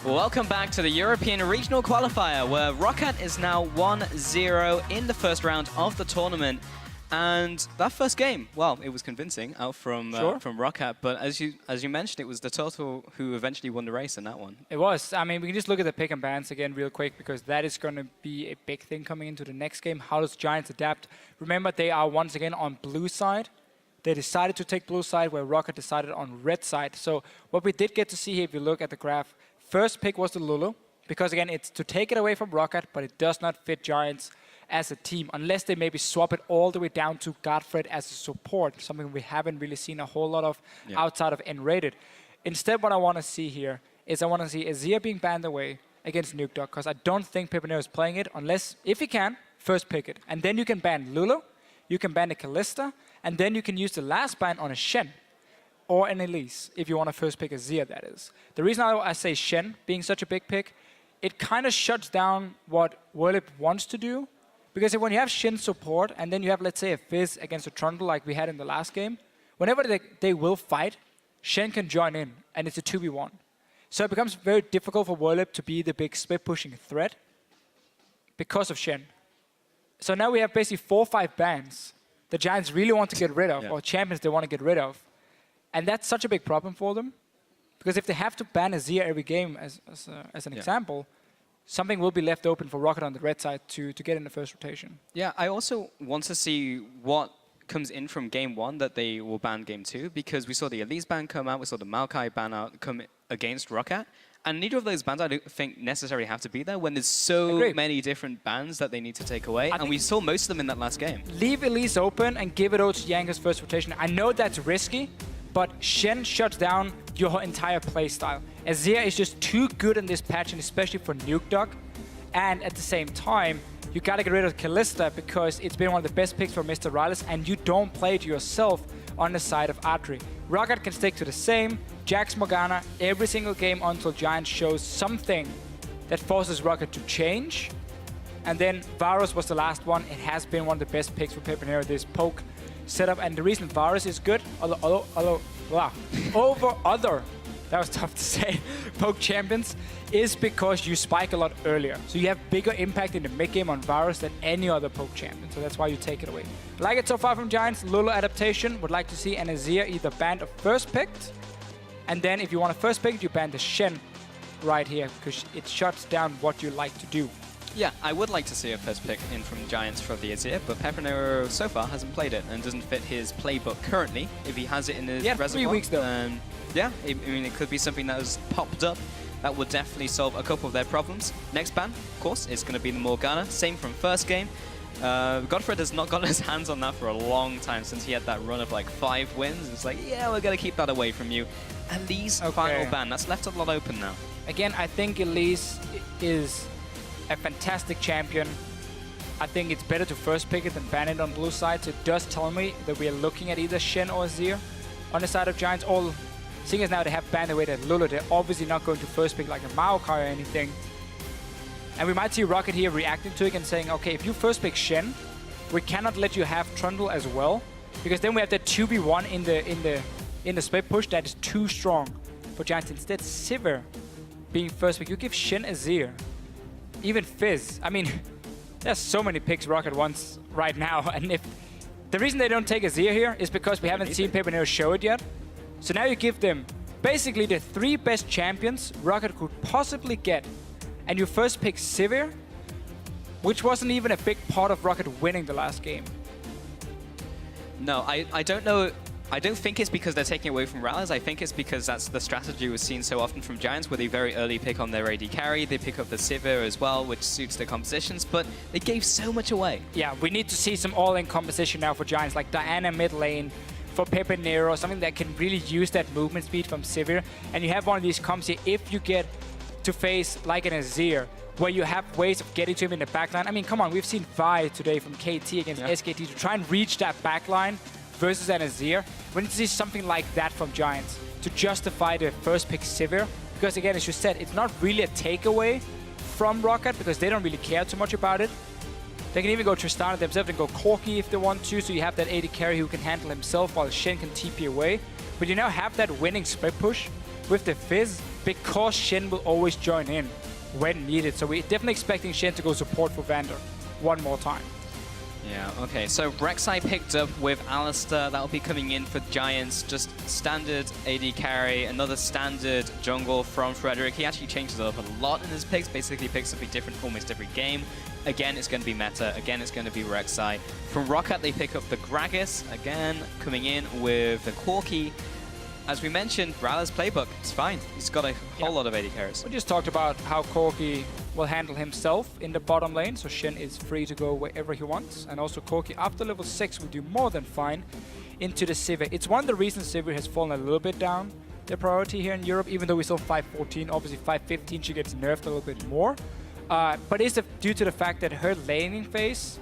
Welcome back to the European Regional Qualifier, where Roccat is now 1-0 in the first round of the tournament. And that first game, well, it was convincing out from Roccat, but as you mentioned, it was the Total who eventually won the race in that one. It was. I mean, we can just look at the pick and bans again real quick, because that is going to be a big thing coming into the next game. How does Giants adapt? Remember, they are once again on blue side. They decided to take blue side, where Roccat decided on red side. So what we did get to see here, if you look at the graph, first pick was the Lulu, because again, it's to take it away from Roccat, but it does not fit Giants as a team, unless they maybe swap it all the way down to Godfred as a support, something we haven't really seen a whole lot of outside of N-rated. Instead, what I want to see here is I want to see Azir being banned away against Nuke Dog, because I don't think Pepinero is playing it, unless, if he can, first pick it. And then you can ban Lulu, you can ban the Kalista, and then you can use the last ban on a Shen or an Elise, if you want to first pick Azir, that is. The reason I say Shen being such a big pick, it kind of shuts down what Whirlip wants to do. Because when you have Shen support, and then you have, let's say, a Fizz against a Trundle like we had in the last game, whenever they will fight, Shen can join in, and it's a 2v1. So it becomes very difficult for Whirlip to be the big split-pushing threat because of Shen. So now we have basically 4 or 5 bans the Giants really want to get rid of, or champions they want to get rid of. And that's such a big problem for them. Because if they have to ban Azir every game, as an example, something will be left open for Roccat on the red side to get in the first rotation. Yeah, I also want to see what comes in from game 1 that they will ban game 2, because we saw the Elise ban come out, we saw the Maokai ban out come against Roccat, and neither of those bans I don't think necessarily have to be there when there's so many different bans that they need to take away, and we saw most of them in that last game. Leave Elise open and give it over to Yanker's first rotation. I know that's risky, but Shen shuts down your entire playstyle. Azir is just too good in this patch, and especially for Nuke Dog. And at the same time, you gotta get rid of Kalista, because it's been one of the best picks for Mr. Rylas, and you don't play it yourself on the side of Adri. Roccat can stick to the same, Jax Morgana every single game until Giants shows something that forces Roccat to change. And then Varus was the last one. It has been one of the best picks for Pepinero, this poke setup. And the reason Varus is good, over other, that was tough to say, poke champions, is because you spike a lot earlier. So you have bigger impact in the mid game on Varus than any other poke champion. So that's why you take it away. Like it so far from Giants, Lulu adaptation. Would like to see an Azir either banned or first picked. And then if you want to first pick it, you ban the Shen right here, because it shuts down what you like to do. Yeah, I would like to see a first pick in from Giants for the Azir, but Pepinero so far hasn't played it and doesn't fit his playbook currently. If he has it in his reservoir, 3 weeks though. Yeah, I mean, it could be something that has popped up that would definitely solve a couple of their problems. Next ban, of course, is going to be the Morgana. Same from first game. Godfred has not gotten his hands on that for a long time, since he had that run of like 5 wins. It's like, yeah, we're going to keep that away from you. Elise final ban, that's left a lot open now. Again, I think Elise is a fantastic champion. I think it's better to first pick it than ban it on blue side. So it does tell me that we are looking at either Shen or Azir on the side of Giants. All seeing as now they have banned away that Lulu, they're obviously not going to first pick like a Maokai or anything. And we might see Roccat here reacting to it and saying, okay, if you first pick Shen, we cannot let you have Trundle as well, because then we have that 2v1 in the split push that is too strong for Giants. Instead, Sivir being first pick, you give Shen Azir, even Fizz. I mean, there's so many picks Roccat wants right now, and if the reason they don't take Azir here is because we haven't seen Pepinero show it yet. So now you give them basically the 3 best champions Roccat could possibly get, and you first pick Sivir, which wasn't even a big part of Roccat winning the last game. No, I don't know. I don't think it's because they're taking away from Rylas. I think it's because that's the strategy we've seen so often from Giants, where they very early pick on their AD carry. They pick up the Sivir as well, which suits their compositions, but they gave so much away. Yeah, we need to see some all-in composition now for Giants, like Diana mid lane, for Pepinero, something that can really use that movement speed from Sivir. And you have one of these comps here, if you get to face like an Azir, where you have ways of getting to him in the backline. I mean, come on, we've seen Vi today from KT against SKT to try and reach that backline versus an Azir. We need to see something like that from Giants to justify the first pick Sivir. Because again, as you said, it's not really a takeaway from Roccat, because they don't really care too much about it. They can even go Tristana themselves and go Corki if they want to, so you have that AD carry who can handle himself while Shen can TP away. But you now have that winning split push with the Fizz because Shen will always join in when needed. So we're definitely expecting Shen to go support for Vander one more time. Yeah, okay, so Rek'Sai picked up with Alistar. That'll be coming in for Giants. Just standard AD carry, another standard jungle from Frederick. He actually changes it up a lot in his picks. Basically picks something different almost every game. Again, it's going to be meta. Again, it's going to be Rek'Sai. From Roccat, they pick up the Gragas. Again, coming in with the Corki. As we mentioned, Rala's playbook, it's fine. He's got a whole lot of AD carries. We just talked about how Corki will handle himself in the bottom lane, so Shen is free to go wherever he wants. And also Corki, after level 6, will do more than fine into the Sivir. It's one of the reasons Sivir has fallen a little bit down their priority here in Europe, even though we still 514. Obviously 515, she gets nerfed a little bit more. But it's due to the fact that her laning phase,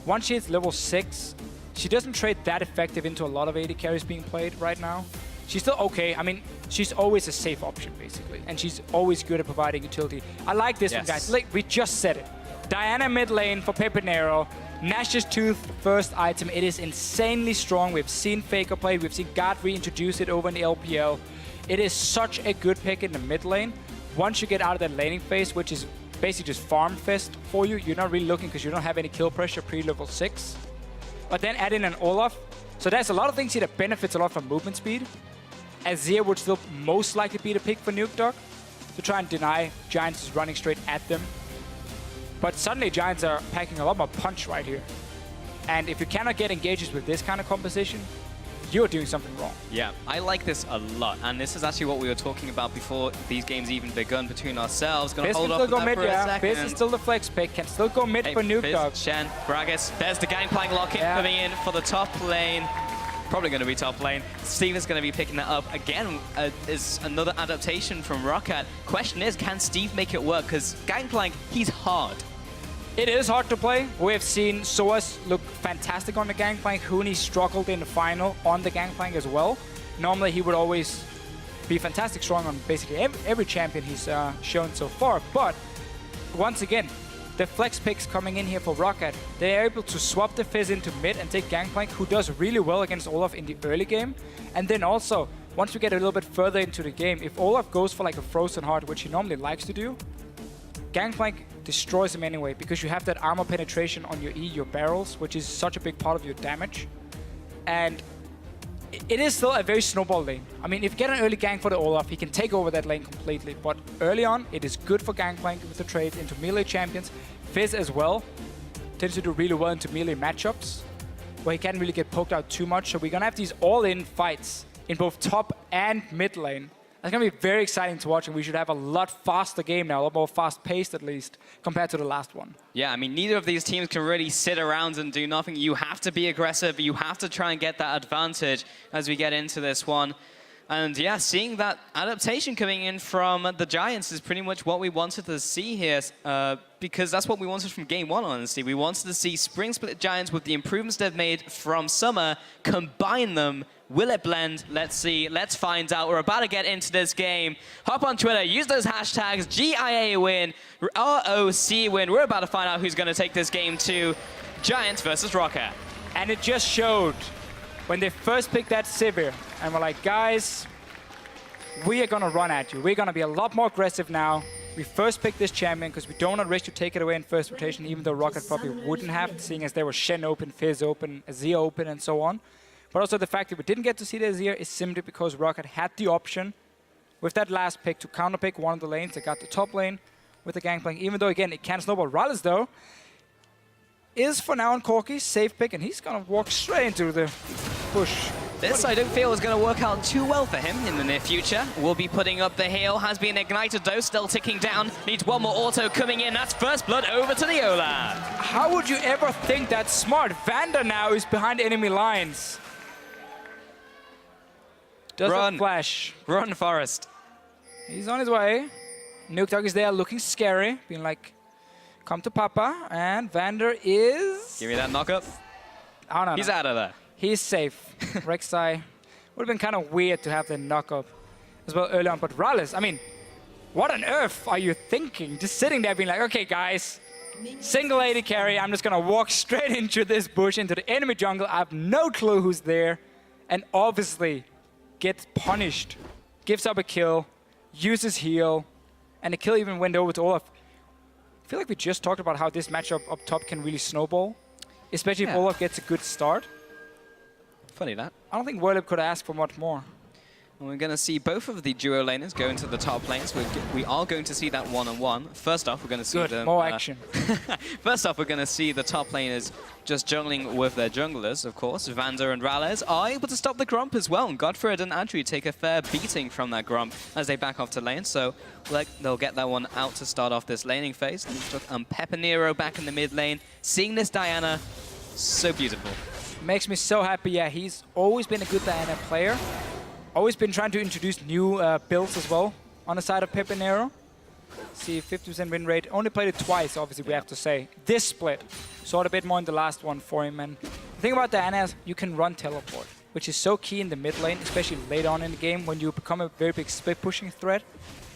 once she hits level 6, she doesn't trade that effective into a lot of AD carries being played right now. She's still okay. I mean, she's always a safe option, basically. And she's always good at providing utility. I like this one, guys. Like, we just said it. Diana mid lane for Pepinero. Nash's Tooth first item. It is insanely strong. We've seen Faker play. We've seen God reintroduce it over in the LPL. It is such a good pick in the mid lane. Once you get out of that laning phase, which is basically just farm fest for you, you're not really looking because you don't have any kill pressure pre-level 6. But then add in an Olaf. So there's a lot of things here that benefits a lot from movement speed. Azir would still most likely be the pick for Nuke Dog to try and deny Giants is running straight at them. But suddenly Giants are packing a lot more punch right here. And if you cannot get engages with this kind of composition, you're doing something wrong. Yeah, I like this a lot. And this is actually what we were talking about before these games even begun between ourselves. Gonna hold off go mid, for a second. Fizz is still the flex pick. Can still go mid for Nuke Dog. Shen, Gragas. There's the Gangplank lock-in coming in for the top lane. Probably going to be top lane. Steve is going to be picking that up. Again, is another adaptation from Roccat. Question is, can Steve make it work? Because Gangplank, he's hard. It is hard to play. We have seen Soas look fantastic on the Gangplank. Huni struggled in the final on the Gangplank as well. Normally, he would always be fantastic strong on basically every champion he's shown so far. But once again, the flex picks coming in here for Roccat, they're able to swap the Fizz into mid and take Gangplank, who does really well against Olaf in the early game. And then also, once we get a little bit further into the game, if Olaf goes for like a Frozen Heart, which he normally likes to do, Gangplank destroys him anyway, because you have that armor penetration on your E, your barrels, which is such a big part of your damage. And it is still a very snowball lane. I mean, if you get an early gank for the Olaf, he can take over that lane completely. But early on, it is good for Gangplank with the trades into melee champions. Fizz as well tends to do really well into melee matchups, where he can't really get poked out too much. So we're going to have these all-in fights in both top and mid lane. It's going to be very exciting to watch, and we should have a lot faster game now, a lot more fast-paced at least, compared to the last one. Yeah, I mean, neither of these teams can really sit around and do nothing. You have to be aggressive. You have to try and get that advantage as we get into this one. And yeah, seeing that adaptation coming in from the Giants is pretty much what we wanted to see here, because that's what we wanted from game one, honestly. We wanted to see Spring Split Giants with the improvements they've made from summer, combine them. Will it blend? Let's see. Let's find out. We're about to get into this game. Hop on Twitter. Use those hashtags. GIA win. ROC win. We're about to find out who's going to take this game to Giants versus Roccat. And it just showed when they first picked that Sivir. And we're like, guys, we are going to run at you. We're going to be a lot more aggressive now. We first picked this champion because we don't want to risk to take it away in first rotation, even though Roccat probably wouldn't have, seeing as there was Shen open, Fizz open, Azir open, and so on. But also the fact that we didn't get to see the Azir is simply because Roccat had the option with that last pick to counterpick one of the lanes. They got the top lane with the Gangplank, even though, again, it can snowball. Rallis, though, is for now on Corki, safe pick, and he's going to walk straight into the bush. This I don't feel is going to work out too well for him in the near future. Will be putting up the heal, has been ignited though, still ticking down. Needs one more auto coming in. That's first blood over to the Olaf. How would you ever think that's smart? Vander now is behind enemy lines. Doesn't flash. Run, Forest. He's on his way. Nuke Dog is there looking scary, being like, come to Papa. And Vander is... Give me that knock-up. Oh, no, He's out of there. He's safe. Rek'Sai would have been kind of weird to have the knock-up as well early on. But Rallis, I mean, what on earth are you thinking? Just sitting there being like, okay, guys, single AD carry. I'm just going to walk straight into this bush, into the enemy jungle. I have no clue who's there. And obviously gets punished. Gives up a kill. uses heal, and the kill even went over to Olaf. I feel like we just talked about how this matchup up top can really snowball, especially if Olaf gets a good start. Funny that. I don't think Werlip could ask for much more. And we're going to see both of the duo laners go into the top lanes. We are going to see that one-on-one. First off, we're going to see them... more action. First off, we're going to see the top laners just jungling with their junglers, of course. Vander and Rales are able to stop the Grump as well. And Godfred and Andrew take a fair beating from that Grump as they back off to lane. So they'll get that one out to start off this laning phase. And Pepinero back in the mid lane. Seeing this Diana, so beautiful. Makes me so happy. Yeah, he's always been a good Diana player. Always been trying to introduce new builds as well on the side of Pepinero. See, 50% win rate. Only played it twice, obviously, we have to say. This split. Saw it a bit more in the last one for him. And the thing about Diana is you can run teleport, which is so key in the mid lane, especially late on in the game when you become a very big split pushing threat.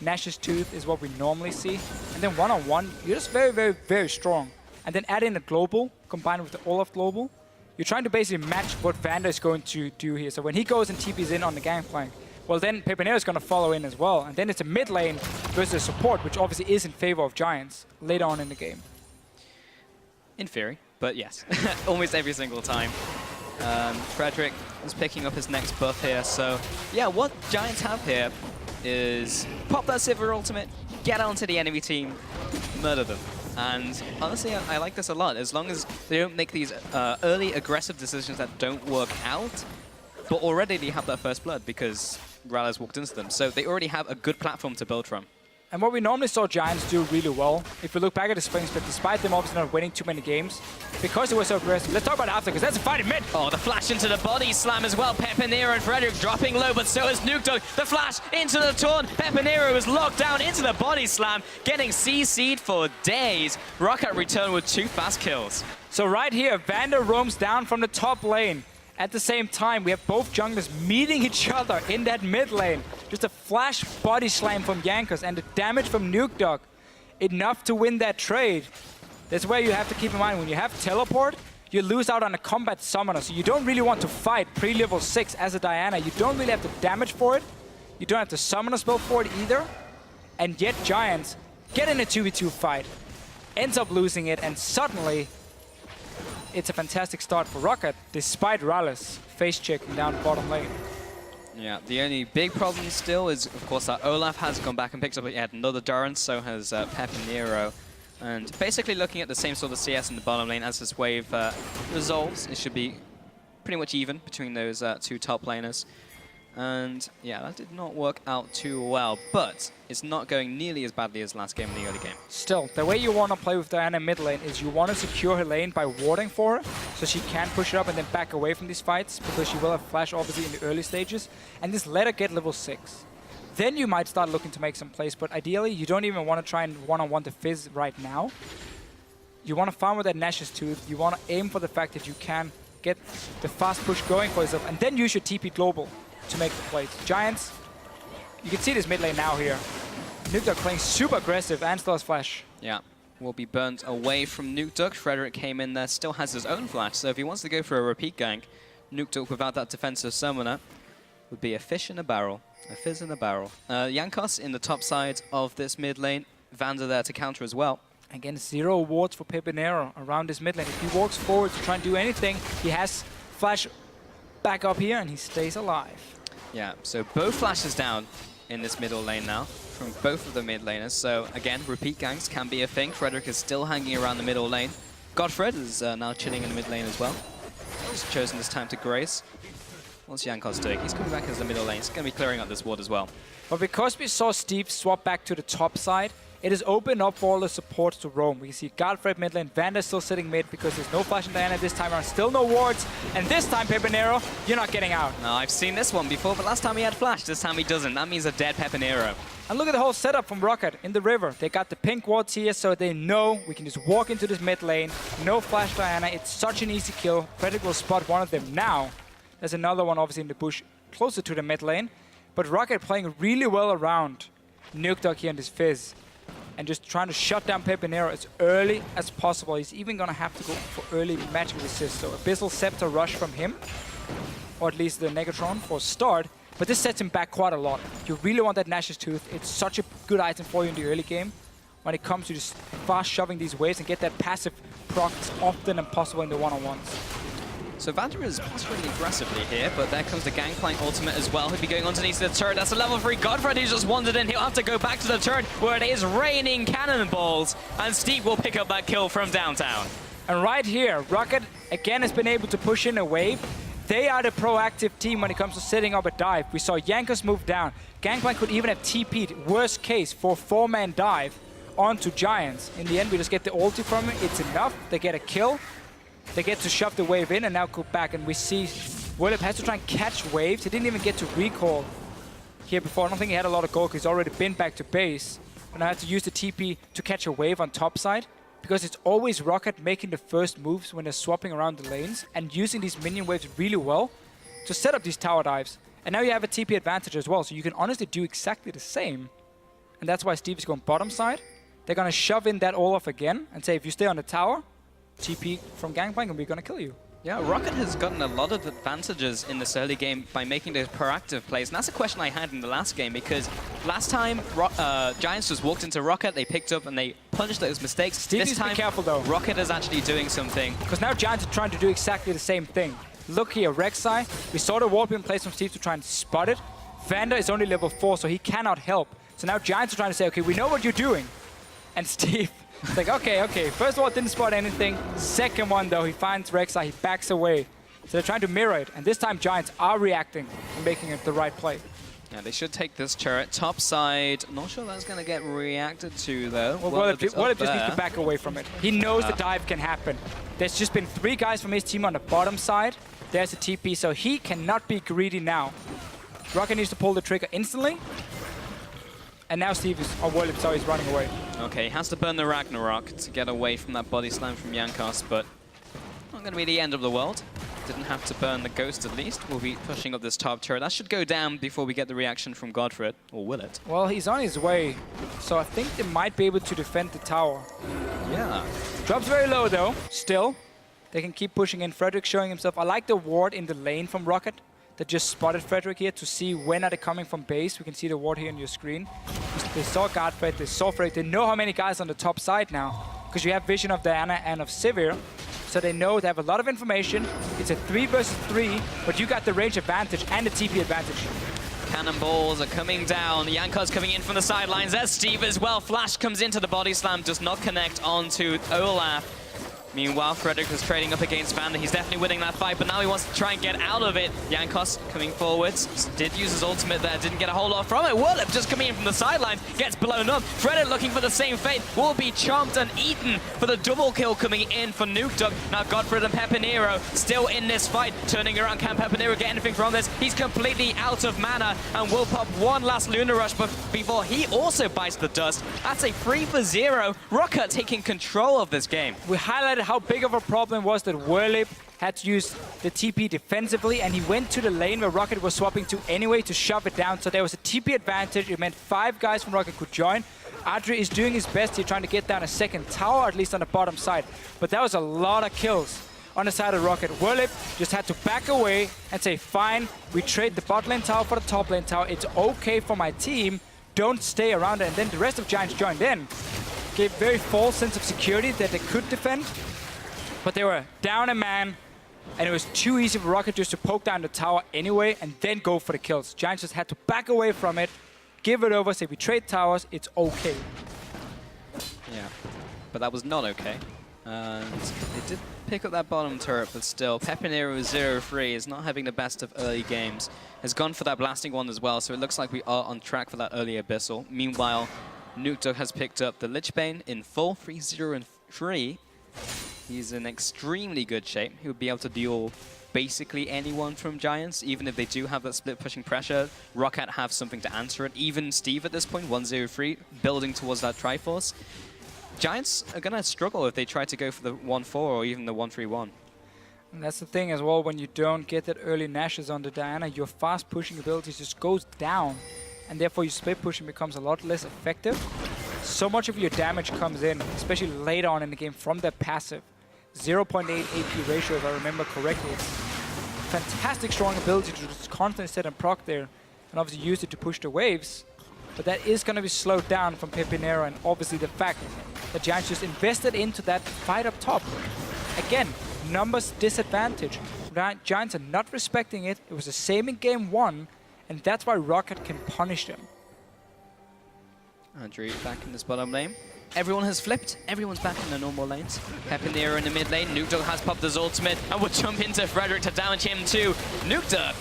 Nash's Tooth is what we normally see. And then one-on-one, you're just very, very, very strong. And then add in a global, combined with the Olaf global. You're trying to basically match what Vander is going to do here. So when he goes and TPs in on the gangplank, well then Pepinero is going to follow in as well. And then it's a mid lane versus support, which obviously is in favor of Giants later on in the game. In theory, but yes, almost every single time. Frederick is picking up his next buff here. So yeah, what Giants have here is pop that Sivir ultimate, get onto the enemy team, murder them. And honestly, I like this a lot. As long as they don't make these early aggressive decisions that don't work out, but already they have that first blood because Rales walked into them. So they already have a good platform to build from. And what we normally saw Giants do really well, if we look back at the spring split, despite them obviously not winning too many games, because they were so aggressive. Let's talk about it after, because that's a fight in mid. Oh, the flash into the body slam as well. Pepinero and Frederick dropping low, but so is Nukedog. The flash into the taunt. Pepinero is locked down into the body slam, getting CC'd for days. Roccat returned with 2 fast kills. So right here, Vander roams down from the top lane. At the same time, we have both junglers meeting each other in that mid lane. Just a flash body slam from Jankos and the damage from Nukedog. Enough to win that trade. That's where you have to keep in mind, when you have teleport, you lose out on a combat summoner. So you don't really want to fight pre-level 6 as a Diana. You don't really have the damage for it. You don't have the summoner spell for it either. And yet Giants get in a 2v2 fight, ends up losing it, and suddenly it's a fantastic start for Roccat, despite Rales face-checking down bottom lane. Yeah, the only big problem still is, of course, that Olaf has gone back and picked up yet another Durance, so has Pepinero. And basically looking at the same sort of CS in the bottom lane as this wave resolves, it should be pretty much even between those 2 top laners. And yeah, that did not work out too well, but it's not going nearly as badly as last game in the early game. Still, the way you want to play with Diana mid lane is you want to secure her lane by warding for her, so she can push it up and then back away from these fights, because she will have flash obviously in the early stages, and just let her get level 6. Then you might start looking to make some plays, but ideally you don't even want to try and one-on-one the Fizz right now. You want to farm with that Nash's Tooth, you want to aim for the fact that you can get the fast push going for yourself, and then use your TP global to make the plays. Giants, you can see this mid lane now here. Nukedog playing super aggressive and still has flash. Yeah, will be burnt away from Nukedog. Frederick came in there, still has his own flash, so if he wants to go for a repeat gank, Nukedog without that defensive summoner would be a fish in a barrel. A fizz in a barrel. Jankos in the top side of this mid lane. Vander there to counter as well. Again, 0 wards for Pepinero around this mid lane. If he walks forward to try and do anything, he has flash back up here and he stays alive. Yeah, so both flashes down in this middle lane now from both of the mid laners. So again, repeat ganks can be a thing. Frederick is still hanging around the middle lane. Godfred is now chilling in the mid lane as well. He's chosen this time to grace. What's Jankos doing? He's coming back as the middle lane. He's going to be clearing up this ward as well. But because we saw Steve swap back to the top side, it is open up for all the supports to roam. We see Godfred mid lane, Vander still sitting mid because there's no flash in Diana this time around, still no wards. And this time, Pepinero, you're not getting out. No, I've seen this one before, but last time he had flash, this time he doesn't. That means a dead Pepinero. And look at the whole setup from Roccat in the river. They got the pink wards here, so they know we can just walk into this mid lane. No flash Diana, it's such an easy kill. Frederick will spot one of them now. There's another one obviously in the bush closer to the mid lane. But Roccat playing really well around Nukedog here in this Fizz. And just trying to shut down Pepinero as early as possible. He's even going to have to go for early magic resist. So Abyssal Scepter rush from him, or at least the Negatron for start. But this sets him back quite a lot. You really want that Nash's Tooth. It's such a good item for you in the early game when it comes to just fast shoving these waves and get that passive proc as often as possible in the one-on-ones. So Vander is really aggressively here, but there comes the Gangplank ultimate as well. He'll be going underneath the turret. That's a level 3 Godfred who's just wandered in. He'll have to go back to the turret where it is raining cannonballs, and Steve will pick up that kill from downtown. And right here, Roccat again has been able to push in a wave. They are the proactive team when it comes to setting up a dive. We saw Jankos move down. Gangplank could even have TP'd, worst case, for a 4-man dive onto Giants. In the end, we just get the ulti from it. It's enough. They get a kill. They get to shove the wave in and now go back. And we see Willip has to try and catch waves. He didn't even get to recall here before. I don't think he had a lot of gold because he's already been back to base. And I had to use the TP to catch a wave on top side, because it's always Roccat making the first moves when they're swapping around the lanes and using these minion waves really well to set up these tower dives. And now you have a TP advantage as well, so you can honestly do exactly the same. And that's why Steve is going bottom side. They're going to shove in that Olaf again and say, if you stay on the tower, TP from Gangplank and we're going to kill you. Yeah, Roccat has gotten a lot of advantages in this early game by making those proactive plays. And that's a question I had in the last game, because last time Giants just walked into Roccat, they picked up and they punished those mistakes. Steve needs to be careful though. Roccat is actually doing something. Because now Giants are trying to do exactly the same thing. Look here, Rek'Sai. We saw the wall being placed from Steve to try and spot it. Vander is only level 4, so he cannot help. So now Giants are trying to say, okay, we know what you're doing. And Steve... It's like, okay. First of all, didn't spot anything. Second one, though, he finds Rek'Sai, he backs away. So they're trying to mirror it. And this time, Giants are reacting and making it the right play. Yeah, they should take this turret. Top side, not sure that's going to get reacted to, though. Well, Willip just needs to back away from it. He knows the dive can happen. There's just been 3 guys from his team on the bottom side. There's a TP, so he cannot be greedy now. Roccat needs to pull the trigger instantly. And now Steve is, Willip, so he's running away. Okay, he has to burn the Ragnarok to get away from that body slam from Jankos, but not going to be the end of the world. Didn't have to burn the Ghost at least. We'll be pushing up this top turret. That should go down before we get the reaction from Godfred, or will it? Well, he's on his way, so I think they might be able to defend the tower. Yeah. Drops very low though, still. They can keep pushing in. Frederick showing himself. I like the ward in the lane from Roccat. That just spotted Frederick here to see when are they coming from base. We can see the ward here on your screen. They saw Godfred, they saw Frederick. They know how many guys on the top side now, because you have vision of Diana and of Sivir. So they know they have a lot of information. It's a 3 versus 3, but you got the range advantage and the TP advantage. Cannonballs are coming down. Jankos coming in from the sidelines. There's Steve as well. Flash comes into the body slam, does not connect onto Olaf. Meanwhile, Frederick was trading up against Vander. He's definitely winning that fight, but now he wants to try and get out of it. Jankos coming forwards. Did use his ultimate there, didn't get a whole lot from it. Willip just coming in from the sidelines, gets blown up. Frederick looking for the same fate, will be chomped and eaten for the double kill coming in for Nukedog. Now Godfred and Pepinero still in this fight, turning around. Can Pepinero get anything from this? He's completely out of mana and will pop one last Lunar Rush, but before he also bites the dust. That's a 3 for 0. Roccat taking control of this game. We highlighted how big of a problem was that Willip had to use the TP defensively, and he went to the lane where Roccat was swapping to anyway to shove it down. So there was a TP advantage. It meant 5 guys from Roccat could join. Adri is doing his best here, trying to get down a second tower, at least on the bottom side. But that was a lot of kills on the side of Roccat. Willip just had to back away and say, fine, we trade the bot lane tower for the top lane tower. It's okay for my team. Don't stay around it. And then the rest of Giants joined in. Gave very false sense of security that they could defend. But they were down a man, and it was too easy for Roccat just to poke down the tower anyway and then go for the kills. Giants just had to back away from it, give it over, say we trade towers, it's okay. Yeah, but that was not okay. And they did pick up that bottom turret, but still, Pepinero 0-3 is not having the best of early games. Has gone for that blasting one as well, so it looks like we are on track for that early Abyssal. Meanwhile, Nukedog has picked up the Lich Bane in full 3-0-3. He's in extremely good shape. He'll be able to deal basically anyone from Giants, even if they do have that split pushing pressure. Roccat have something to answer it. Even Steve at this point, 1-0-3, building towards that Triforce. Giants are going to struggle if they try to go for the 1-4 or even the 1-3-1. And that's the thing as well, when you don't get that early Nashes on the Diana, your fast pushing ability just goes down. And therefore your split pushing becomes a lot less effective. So much of your damage comes in, especially later on in the game, from that passive. 0.8 AP ratio, if I remember correctly. It's fantastic strong ability to just constantly set and proc there. and obviously used it to push the waves. But that is going to be slowed down from Pepinero, and obviously the fact that Giants just invested into that fight up top. Again, numbers disadvantage. Giants are not respecting it. It was the same in game 1, and that's why Roccat can punish them. Andrew back in this bottom lane. Everyone has flipped. Everyone's back in the normal lanes. Pepinero in the mid lane. Nuke Duck has popped his ultimate and will jump into Frederick to damage him too. Nuke Duck.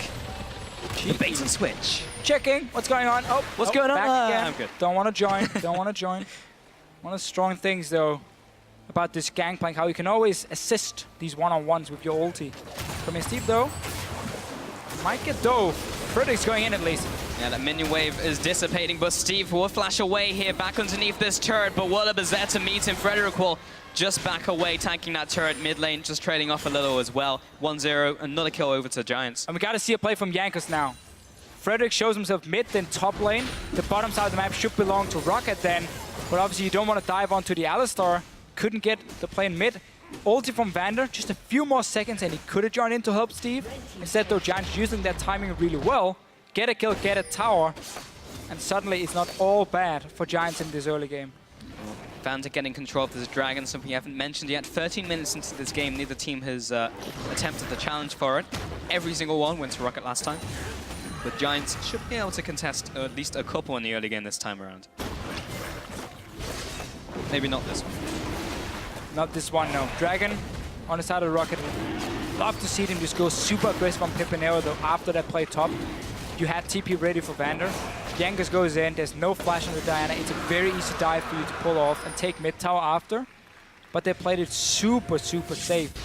The bait and switch. Checking. What's going on? Oh, what's going on? Back again. I'm good. Don't want to join. Don't want to join. One of the strong things, though, about this Gangplank, how you can always assist these one-on-ones with your ulti. From Steve, though, might get though. Frederick's going in at least. Yeah, that minion wave is dissipating, but Steve will flash away here, back underneath this turret, but Wallop is there to meet him. Frederick will just back away, tanking that turret mid lane, just trading off a little as well. 1-0, another kill over to Giants. And we got to see a play from Jankos now. Frederick shows himself mid, then top lane. The bottom side of the map should belong to Roccat then, but obviously you don't want to dive onto the Alistar. Couldn't get the play in mid. Ulti from Vander, just a few more seconds and he could have joined in to help Steve. Instead though, Giants using that timing really well. Get a kill, get a tower, and suddenly it's not all bad for Giants in this early game. Vander getting control of this dragon, something you haven't mentioned yet. 13 minutes into this game, neither team has attempted the challenge for it. Every single one went to Roccat last time. But Giants should be able to contest at least a couple in the early game this time around. Maybe not this one. Not this one, no. Dragon on the side of Roccat. Love to see them just go super aggressive on Pepinero though after that play top. You had TP ready for Vander. Jankos goes in, there's no flash on the Diana. It's a very easy dive for you to pull off and take mid tower after. But they played it super, super safe.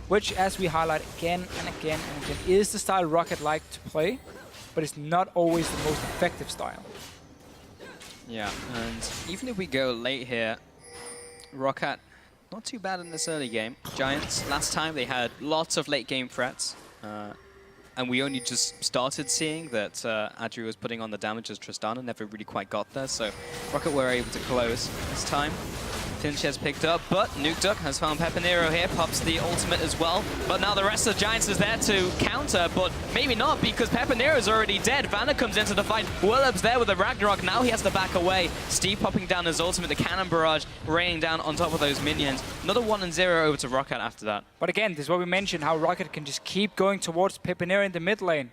Which, as we highlight again and again and again, is the style Roccat like to play. But it's not always the most effective style. Yeah, and even if we go late here, Roccat, not too bad in this early game. Giants, last time they had lots of late game threats. And we only just started seeing that Adri was putting on the damage as Tristana, never really quite got there, so Roccat were able to close this time. Finch has picked up, but Nuke Duck has found Pepinero here, pops the ultimate as well. But now the rest of Giants is there to counter, but maybe not because Pepinero is already dead. Vanna comes into the fight. Willup's there with the Ragnarok. Now he has to back away. Steve popping down his ultimate, the cannon barrage raining down on top of those minions. Another 1-0 over to Roccat after that. But again, this is what we mentioned, how Roccat can just keep going towards Pepinero in the mid lane.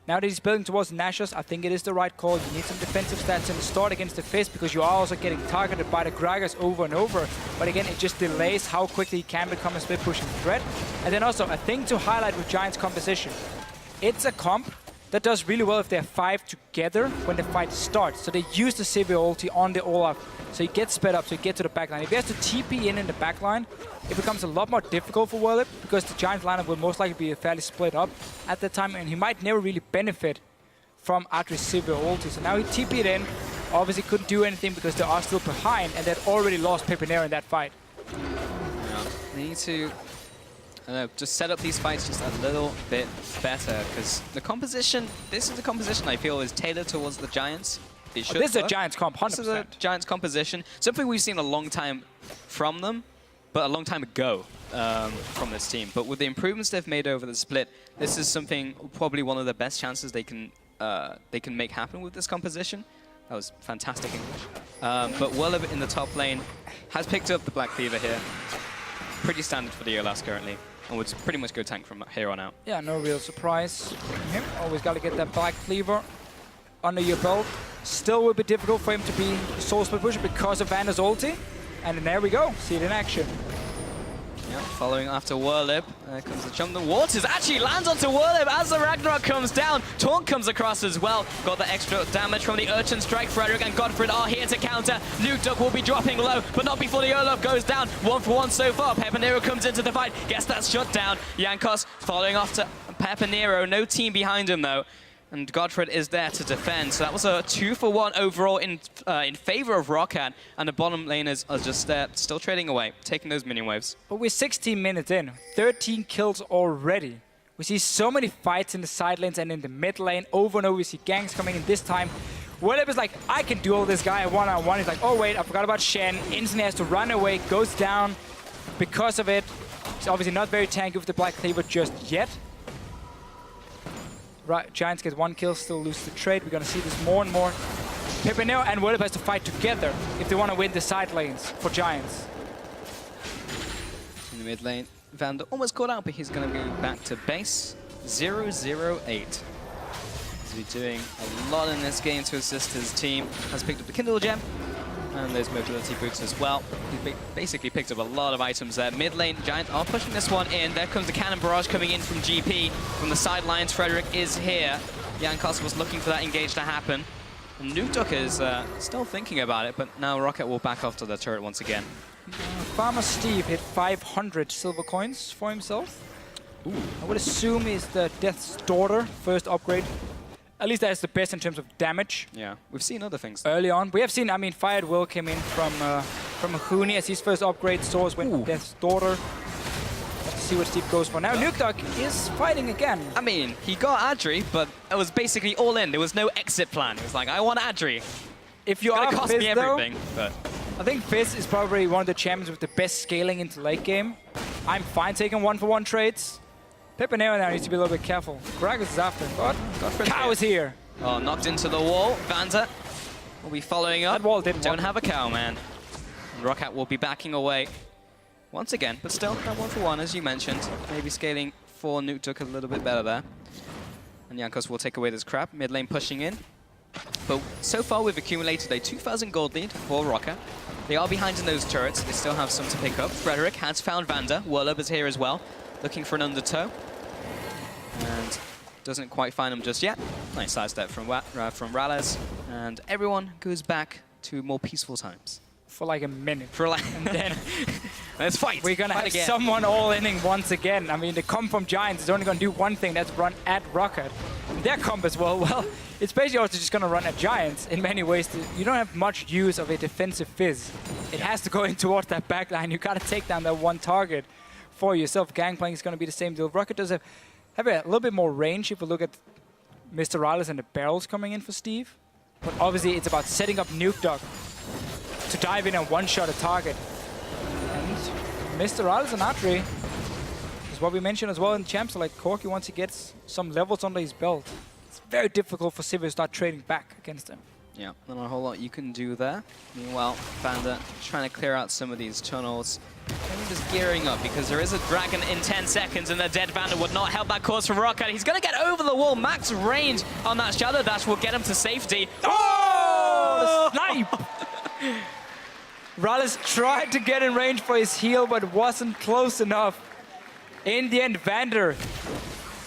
Now that he's building towards Nashos, I think it is the right call. You need some defensive stats in the start against the Fist because you are also getting targeted by the Gragas over and over. But again, it just delays how quickly he can become a split pushing threat. And then also, a thing to highlight with Giants' composition. It's a comp that does really well if they're 5 together when the fight starts. So they use the Sivir ulti on the Olaf. So he gets sped up, so he gets to the backline. If he has to TP in the backline, it becomes a lot more difficult for Wallop because the Giants lineup will most likely be fairly split up at that time, and he might never really benefit from Adri's Sivir ulti. So now he TP'd in, obviously couldn't do anything because they are still behind, and they'd already lost Pepinero in that fight. Yeah, they need to just set up these fights just a little bit better because the composition, this is the composition I feel is tailored towards the Giants. This is a Giants comp, 100%. This is a Giants composition. Something we've seen a long time from them, but a long time ago from this team. But with the improvements they've made over the split, this is something, probably one of the best chances they can make happen with this composition. That was fantastic English. But Wallop in the top lane has picked up the Black Cleaver here. Pretty standard for the ELS currently, and would pretty much go tank from here on out. Yeah, no real surprise from him. Always got to get that Black Cleaver under your belt. Still will be difficult for him to be a soul split pusher because of Vander's ulti. And then there we go, see it in action. Yeah, following after Wallop, there comes the jump. The waters actually lands onto Wallop as the Ragnarok comes down. Taunt comes across as well. Got the extra damage from the Urchin Strike. Frederick and Godfred are here to counter. Nuke Duck will be dropping low, but not before the Olaf goes down. 1-for-1 so far. Pepinero comes into the fight. Gets that shut down. Jankos following after Pepinero. No team behind him though. And Godfred is there to defend. So that was a 2-for-1 overall in favor of Roccat. And the bottom laners are just there, still trading away, taking those minion waves. But we're 16 minutes in, 13 kills already. We see so many fights in the side lanes and in the mid lane. Over and over, we see ganks coming in this time. Wallop is like, I can duel this guy one-on-one. He's like, oh wait, I forgot about Shen. Instantly has to run away, goes down because of it. He's obviously not very tanky with the Black Cleaver just yet. Right, Giants get 1 kill, still lose the trade. We're going to see this more and more. Pepinero and Willip has to fight together if they want to win the side lanes for Giants. In the mid lane, Vander almost caught out, but he's going to be back to base. 0-0-8. He's been doing a lot in this game to assist his team. Has picked up the Kindle Gem and those mobility boots as well. He basically picked up a lot of items there. Mid lane, Giants are pushing this one in. There comes the cannon barrage coming in from GP. From the sidelines, Frederick is here. Jankos was looking for that engage to happen. And Nukduk is still thinking about it, but now Roccat will back off to the turret once again. Farmer Steve hit 500 silver coins for himself. Ooh. I would assume he's the Death's Daughter first upgrade. At least that's the best in terms of damage. Yeah, we've seen other things early on. We have seen, I mean, Fired Will came in from Huni as his first upgrade. Swords went Death's Daughter. Let's see what Steve goes for now. Nukduk is fighting again. I mean, he got Adri, but it was basically all in. There was no exit plan. It was like, I want Adri. If you are cost Fizz, me everything, though, I think Fizz is probably one of the champions with the best scaling into late game. I'm fine taking 1-for-1 trades. Pepinero now needs to be a little bit careful. Gragas is after, but Cow is here. Oh, knocked into the wall. Vander will be following up. That wall didn't Don't have a cow, man. And Roccat will be backing away once again, but still, that 1-for-1, as you mentioned. Maybe scaling for Nukduk a little bit better there. And Jankos will take away this crap. Mid lane pushing in. But so far, we've accumulated a 2,000 gold lead for Roccat. They are behind in those turrets. They still have some to pick up. Frederick has found Vander. Warlub is here as well, looking for an undertow. And doesn't quite find him just yet. Nice sidestep from Rales. And everyone goes back to more peaceful times. For like a minute. And then let's fight. We're going to have someone all-inning once again. I mean, the comp from Giants is only going to do one thing. That's run at Roccat. And their comp as well, it's basically also just going to run at Giants in many ways. You don't have much use of a defensive Fizz. It has to go in towards that backline. You got to take down that one target for yourself. Gangplank is going to be the same deal. Roccat does have a little bit more range if we look at Mr. Rales and the barrels coming in for Steve. But obviously, it's about setting up Nukduk to dive in and one-shot a target. And Mr. Rales and Atri is what we mentioned as well in champs. So like Corky, once he gets some levels under his belt, it's very difficult for Sivir to start trading back against him. Yeah, not a whole lot you can do there. Meanwhile, Vander trying to clear out some of these tunnels. Maybe just gearing up because there is a dragon in 10 seconds and the dead Vander would not help that cause from Roccat. He's going to get over the wall. Max range on that Shadow Dash will get him to safety. Oh! The snipe! Rales tried to get in range for his heal, but wasn't close enough. In the end, Vander,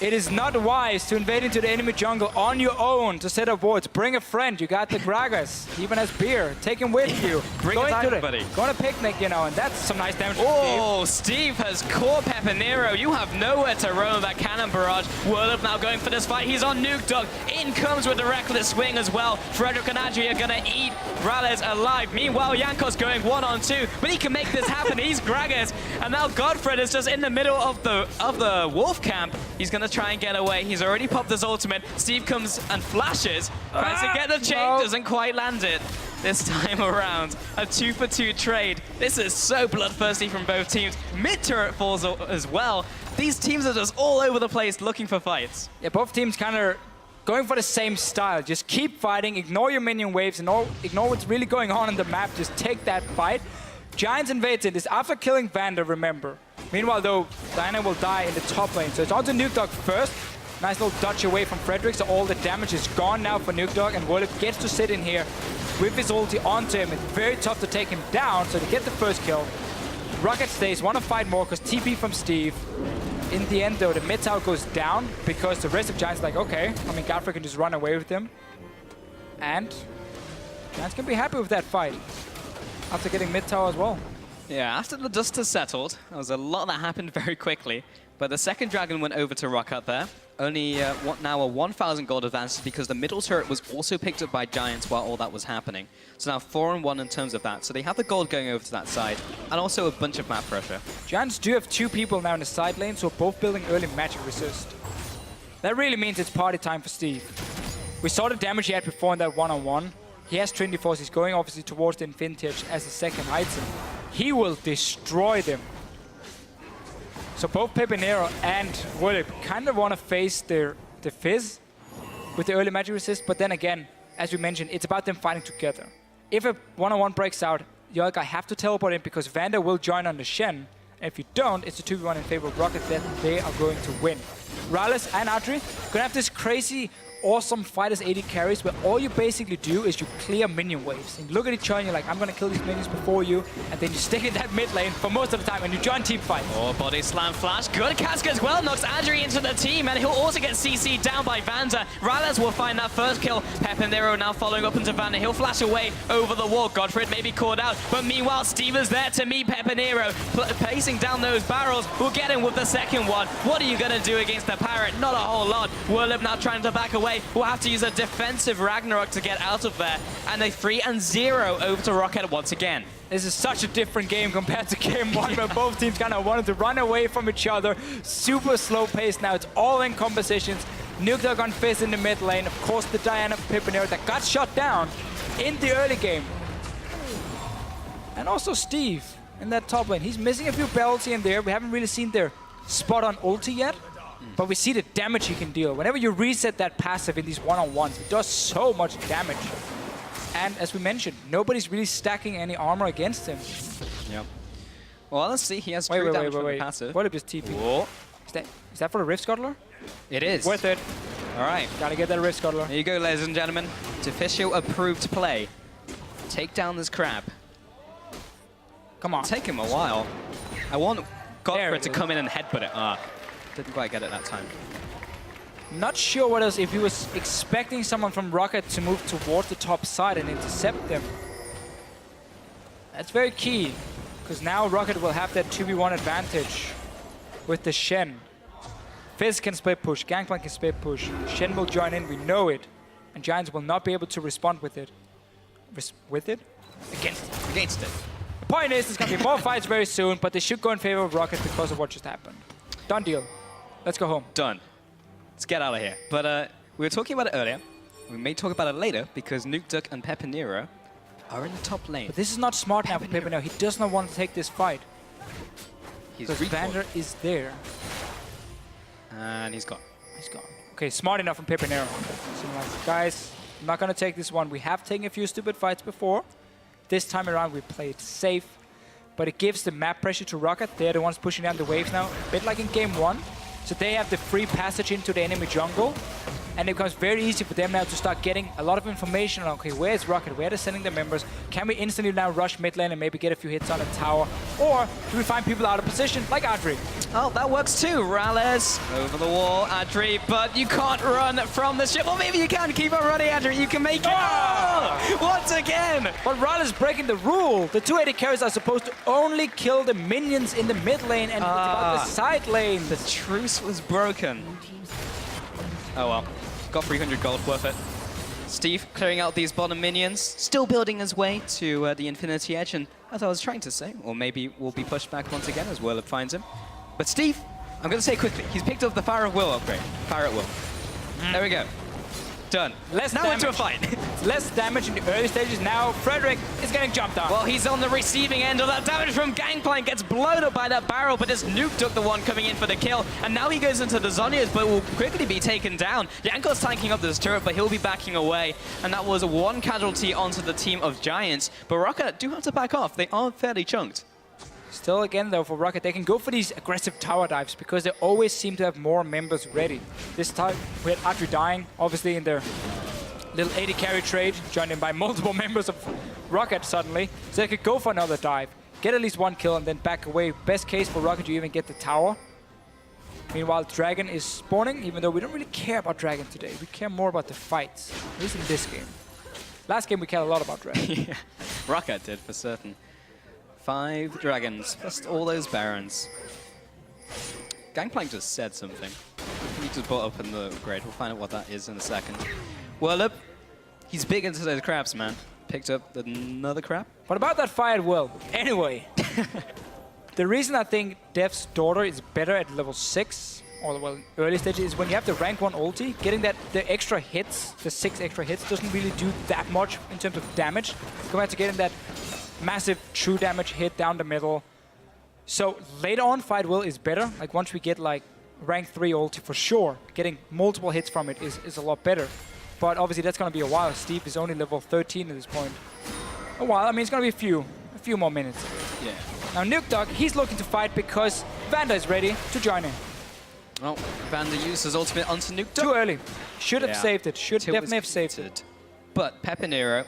it is not wise to invade into the enemy jungle on your own to set up wards. Bring a friend. You got the Gragas. He even has beer. Take him with you. Bring it out, buddy. Go on a picnic, you know, and that's some nice damage. Oh, Steve has caught Pepinero. You have nowhere to roam with that cannon barrage. Warlub now going for this fight. He's on Nukduk. In comes with the reckless swing as well. Frederick and Adri are going to eat Rales alive. Meanwhile, Jankos going 1-on-2, but he can make this happen. He's Gragas, and now Godfred is just in the middle of the wolf camp. He's going to try and get away. He's already popped his ultimate. Steve comes and flashes. Tries to get the chain. Doesn't quite land it this time around. A 2-for-2 trade. This is so bloodthirsty from both teams. Mid-turret falls as well. These teams are just all over the place looking for fights. Yeah, both teams kind of going for the same style. Just keep fighting. Ignore your minion waves. Ignore what's really going on the map. Just take that fight. Giants invades it. This after killing Vander, remember. Meanwhile, though, Diana will die in the top lane. So it's on to Nukduk first. Nice little dodge away from Frederick, so all the damage is gone now for Nukduk, and Warlip gets to sit in here with his ulti onto him. It's very tough to take him down, so to get the first kill. Roccat stays, want to fight more, because TP from Steve. In the end, though, the mid tower goes down, because the rest of Giants are like, okay, I mean, Godfrey can just run away with him. And Giants can be happy with that fight, after getting mid tower as well. Yeah, after the dust has settled, there was a lot that happened very quickly. But the second dragon went over to Roccat there. Only now a 1,000 gold advantage because the middle turret was also picked up by Giants while all that was happening. So now 4-1 in terms of that. So they have the gold going over to that side, and also a bunch of map pressure. Giants do have 2 people now in the side lane, so both building early magic resist. That really means it's party time for Steve. We saw the damage he had before in that 1-on-1. He has Trinity Force. He's going obviously towards the Infinity Edge as a second item. He will destroy them. So both Pepinero and Warlip kind of want to face the Fizz. with the early magic resist, but then again, as we mentioned, it's about them fighting together. If a one-on-one breaks out, the other guy have to teleport in because Vander will join on the Shen. And if you don't, it's a 2v1 in favor of Roccat that they are going to win. Rallis and Adri gonna have this crazy, awesome fight as AD carries where all you basically do is you clear minion waves. And you look at each other and you're like, I'm gonna kill these minions before you, and then you stick in that mid lane for most of the time and you join team fight. Oh, body slam flash. Good Casca as well. Knocks Adri into the team, and he'll also get CC'd down by Vander. Rallis will find that first kill. Pepinero now following up into Vander. He'll flash away over the wall. Godfred may be caught out, but meanwhile, Steve is there to meet Pepinero. Pacing down those barrels. We'll get him with the second one. What are you gonna do against the Parrot? Not a whole lot. Whirlip now trying to back away. We'll have to use a defensive Ragnarok to get out of there. And a 3-0 over to Roccat once again. This is such a different game compared to game one, where both teams kind of wanted to run away from each other. Super slow pace now. It's all in compositions. Nuke on Fizz in the mid lane. Of course, the Diana Pepinero that got shot down in the early game. And also Steve in that top lane. He's missing a few bells here and there. We haven't really seen their spot on ulti yet. But we see the damage he can deal. Whenever you reset that passive in these one-on-ones, it does so much damage. And as we mentioned, nobody's really stacking any armor against him. Yep. Well, let's see. He has true damage from the passive. What if it's TP? Whoa. Is that for the Rift Scuttler? It is. Worth it. All right. Gotta get that Rift Scuttler. There you go, ladies and gentlemen. It's official approved play. Take down this crab. Come on. It'll take him a while. I want Godfred to come in and headbutt it. Didn't quite get it that time. Not sure what else, if he was expecting someone from Roccat to move towards the top side and intercept them. That's very key, because now Roccat will have that 2v1 advantage with the Shen. Fizz can split push, Gangplank can split push, Shen will join in, we know it, and Giants will not be able to respond with it. Against it. The point is, there's going to be more fights very soon, but they should go in favor of Roccat because of what just happened. Done deal. Let's go home. Done. Let's get out of here. But we were talking about it earlier. We may talk about it later because Nuke and Pepinero are in the top lane. But this is not smart now for Pepinero. He does not want to take this fight. Because Vander is there. And he's gone. He's gone. Okay, smart enough from Pepinero. So like, guys, I'm not going to take this one. We have taken a few stupid fights before. This time around, we played safe. But it gives the map pressure to Roccat. They're the ones pushing down the waves now. A bit like in game one. So they have the free passage into the enemy jungle. And it becomes very easy for them now to start getting a lot of information on, okay, where's Roccat? Where are they sending their members? Can we instantly now rush mid lane and maybe get a few hits on a tower? Or do we find people out of position, like Adri? Oh, that works too. Rallis over the wall, Adri, but you can't run from the ship. Or maybe you can. Keep on running, Adri. You can make it. Oh! Once again. But Rallis breaking the rule. The 280 carries are supposed to only kill the minions in the mid lane, and it's about the side lane. The truce was broken. Oh well. Got 300 gold, worth it. Steve clearing out these bottom minions, still building his way to the Infinity Edge, and as I was trying to say, or maybe we'll be pushed back once again as Whirlip finds him. But Steve, I'm going to say quickly, he's picked up the Fire of Will upgrade. Fire at Will. There we go. Done. Now into a fight. Less damage in the early stages. Now Frederick is getting jumped on. Well, he's on the receiving end of that damage from Gangplank. Gets blown up by that barrel, but it's Nuke took the one coming in for the kill. And now he goes into the Zhonya's, but will quickly be taken down. Yanko's tanking up this turret, but he'll be backing away. And that was one casualty onto the team of Giants. But Roccat do have to back off. They are fairly chunked. Still, again, though, for Roccat, they can go for these aggressive tower dives because they always seem to have more members ready. This time, we had Adri dying, obviously, in their little 80 carry trade, joined in by multiple members of Roccat suddenly. So they could go for another dive, get at least one kill, and then back away. Best case for Roccat, you even get the tower. Meanwhile, Dragon is spawning, even though we don't really care about Dragon today. We care more about the fights, at least in this game. Last game, we cared a lot about Dragon. Yeah, Roccat did, for certain. 5 dragons, plus all those barons. Gangplank just said something. He just brought up in the grade. We'll find out what that is in a second. Whirlip, he's big into those crabs, man. Picked up another crab. What about that fired Will? Anyway, the reason I think Dev's daughter is better at level 6, or well, early stages, is when you have the rank 1 ulti, getting the extra hits, the 6 extra hits, doesn't really do that much in terms of damage compared to getting that massive true damage hit down the middle. So later on, Fight Will is better. Like once we get like rank 3 ulti for sure. Getting multiple hits from it is a lot better. But obviously that's going to be a while. Steve is only level 13 at this point. A while, I mean, it's going to be a few more minutes. Yeah. Now Nuke Dog, he's looking to fight because Vander is ready to join in. Oh, Vander used his ultimate onto Nuke Dog. Too early. Should have saved it. Should definitely have saved it. But Pepinero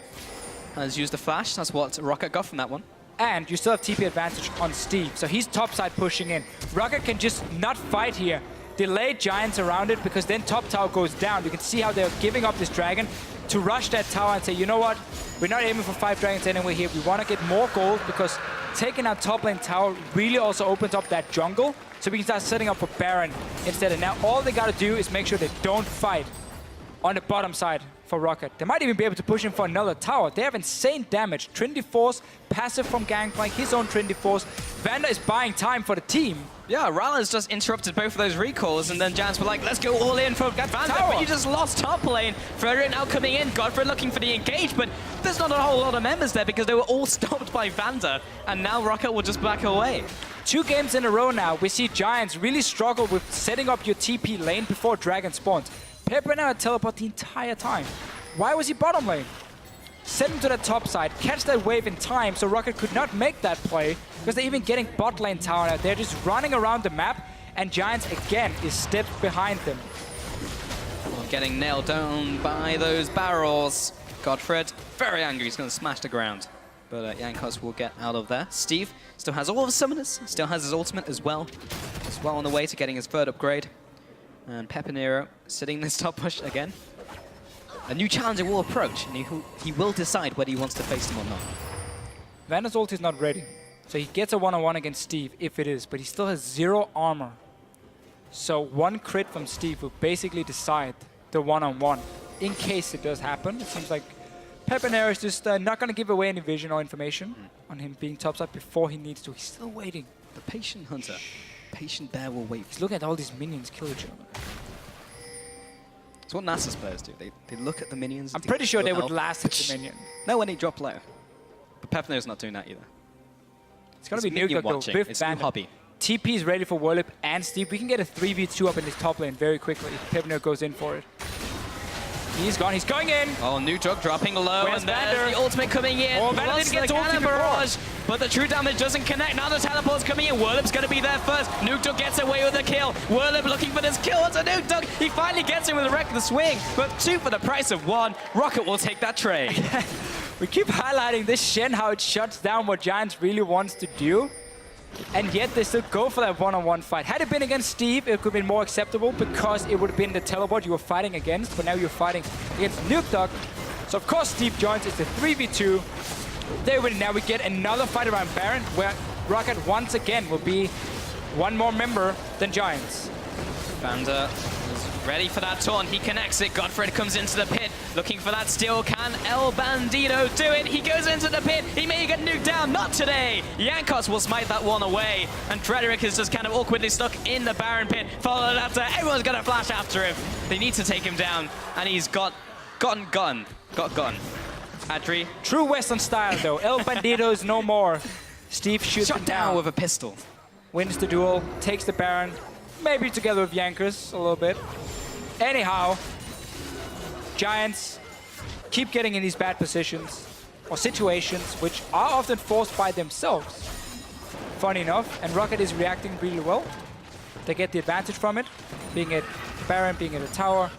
has used the flash. That's what Roccat got from that one. And you still have TP advantage on Steve, so he's topside pushing in. Roccat can just not fight here. Delay Giants around it, because then top tower goes down. You can see how they're giving up this dragon to rush that tower and say, you know what? We're not aiming for 5 dragons anyway here. We want to get more gold, because taking out top lane tower really also opens up that jungle, so we can start setting up for Baron instead. And now all they got to do is make sure they don't fight on the bottom side for Roccat. They might even be able to push him for another tower. They have insane damage. Trinity Force, passive from Gangplank, his own Trinity Force. Vander is buying time for the team. Yeah, Rala's just interrupted both of those recalls, and then Giants were like, let's go all in for Vander, but you just lost top lane. Frederick now coming in, Godfrey looking for the engage, but there's not a whole lot of members there because they were all stopped by Vander, and now Roccat will just back away. 2 games in a row now, we see Giants really struggle with setting up your TP lane before Dragon spawns. Pepper now had teleport the entire time. Why was he bottom lane? Send him to the top side, catch that wave in time so Roccat could not make that play, because they're even getting bot lane tower now. They're just running around the map, and Giants again is steps behind them. Well, getting nailed down by those barrels. Godfred, very angry, he's going to smash the ground. But Jankos will get out of there. Steve still has all of his summoners, still has his ultimate as well. As well on the way to getting his 3rd upgrade. And Pepinero sitting this top push again. A new challenger will approach, and he will decide whether he wants to face him or not. Vander's ult is not ready. So he gets a one-on-one against Steve, if it is, but he still has 0 armor. So 1 crit from Steve will basically decide the one-on-one. In case it does happen, it seems like Pepinero is just not going to give away any vision or information on him being topside before he needs to. He's still waiting. The patient hunter. Patient bear will wait. He's looking at all these minions kill each other. It's what Nasus players do. They look at the minions. I'm pretty sure they would last hit the minion. No, when he drop low. But Pepinero's not doing that either. It's going to be Nuke watching. It's a hobby. TP is ready for Whirlip and Steve. We can get a 3v2 up in this top lane very quickly if Pepinero goes in for it. He's gone. He's going in. Oh, Nuke Dog dropping low. Where's and there's Vander? the ultimate coming in. Oh, Vander didn't get the ulti cannon before. barrage, but the true damage doesn't connect. Now the teleport's coming in. Whirlip's going to be there first. Nuke Dog gets away with the kill. Whirlip looking for this kill. It's a Nuke Dog. He finally gets him with a wreck of the swing, but 2 for the price of 1. Roccat will take that trade. We keep highlighting this Shen, how it shuts down what Giants really wants to do. And yet they still go for that one-on-one fight. Had it been against Steve, it could have been more acceptable because it would have been the teleport you were fighting against, but now you're fighting against Nuke Dog. So of course Steve joins. It's a 3v2. They win. Now we get another fight around Baron, where Roccat once again will be 1 more member than Giants. Vander is ready for that taunt. He connects it. Godfred comes into the pit, looking for that steal. Can El Bandito do it? He goes into the pit. He may get nuked down. Not today. Jankos will smite that one away. And Frederick is just kind of awkwardly stuck in the Baron pit. Followed after. Everyone's going to flash after him. They need to take him down. And he's got gun. Adri. True Western style, though. El Bandito is no more. Steve shoots him down with a pistol. Wins the duel, takes the Baron. Maybe together with Jankos a little bit. Anyhow, Giants keep getting in these bad positions or situations which are often forced by themselves. Funny enough, and Roccat is reacting really well. They get the advantage from it, being at Baron, being at a tower.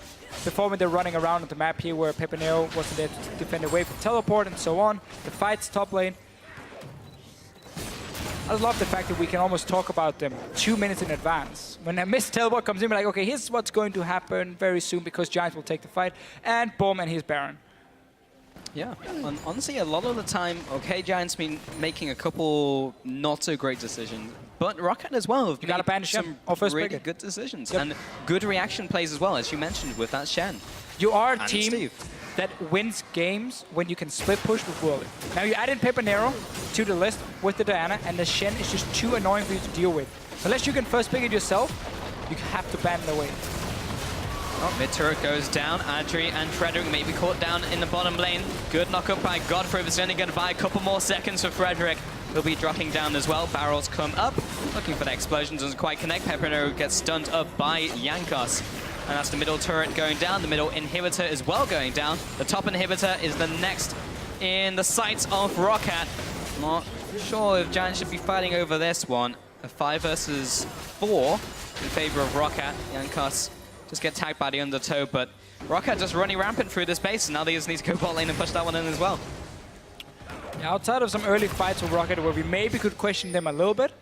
Before when they're running around on the map here where Pepinero wasn't there to defend away from teleport and so on. The fights top lane. I love the fact that we can almost talk about them 2 minutes in advance. When a missed teleport comes in, we're like, okay, here's what's going to happen very soon because Giants will take the fight. And boom, and here's Baron. Yeah, and honestly, a lot of the time, okay, Giants been making a couple not so great decisions, but Roccat as well have made some really good decisions and good reaction plays as well, as you mentioned with that Shen. You are a team that wins games when you can split push with Whirly. Now you add in Pepinero to the list with the Diana, and the Shen is just too annoying for you to deal with. Unless you can first pick it yourself, you have to ban the wave. Oh, mid turret goes down. Adri and Frederick may be caught down in the bottom lane. Good knock up by Godfrey. It's only going to buy a couple more seconds for Frederick. He'll be dropping down as well. Barrels come up. Looking for the explosion. Doesn't quite connect. Pepino gets stunned up by Jankos. And that's the middle turret going down. The middle inhibitor is well going down. The top inhibitor is the next in the sights of Roccat. Not sure if Giants should be fighting over this one. A 5 versus 4 in favor of Roccat. Jankos just get tagged by the undertow, but Roccat just running rampant through this base. And now they just need to go bot lane and push that one in as well. Yeah, outside of some early fights with Roccat where we maybe could question them a little bit,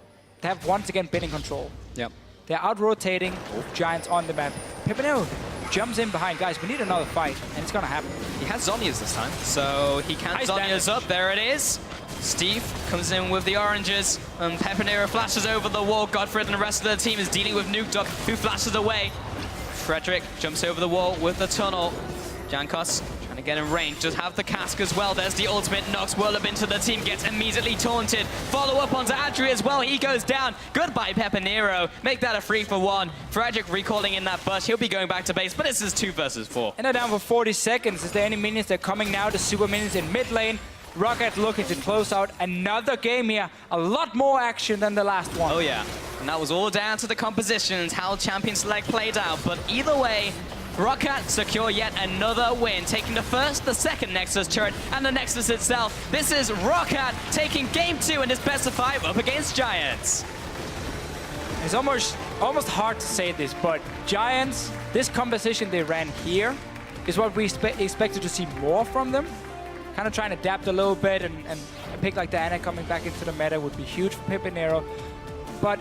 they have once again been in control. Yep. They're out-rotating Giants on the map. Pepino jumps in behind. Guys, we need another fight, and it's going to happen. He has Zhonya's this time, so he can Zhonya's up. There it is. Steve comes in with the oranges, and Pepinero flashes over the wall. Godfrey and the rest of the team is dealing with Nuke Duck, who flashes away. Frederick jumps over the wall with the tunnel. Jankos trying to get in range, just have the cask as well. There's the ultimate, knocks Whirlup into the team, gets immediately taunted. Follow up onto Adri as well, he goes down. Goodbye Pepinero, make that a 3-for-1. Frederick recalling in that bush, he'll be going back to base, but this is 2 versus 4. And they're down for 40 seconds. Is there any minions? They're coming now, the super minions in mid lane. Roccat looking to close out another game here. A lot more action than the last one. Oh yeah, and that was all down to the compositions, how Champion Select played out. But either way, Roccat secure yet another win, taking the first, the second Nexus turret, and the Nexus itself. This is Roccat taking game 2 in this best of 5 up against Giants. It's almost hard to say this, but Giants, this composition they ran here is what we expected to see more from them. Kind of trying to adapt a little bit, and a pick like Diana coming back into the meta would be huge for Pepinero. But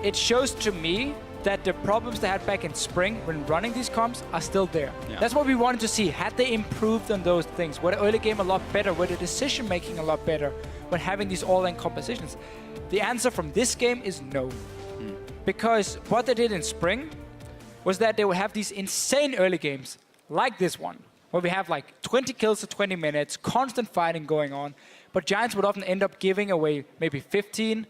it shows to me that the problems they had back in spring when running these comps are still there. Yeah. That's what we wanted to see. Had they improved on those things? Were the early game a lot better? Were the decision making a lot better when having these all-in compositions? The answer from this game is no. Because what they did in spring was that they would have these insane early games like this one, where we have like 20 kills to 20 minutes, constant fighting going on, but Giants would often end up giving away maybe 15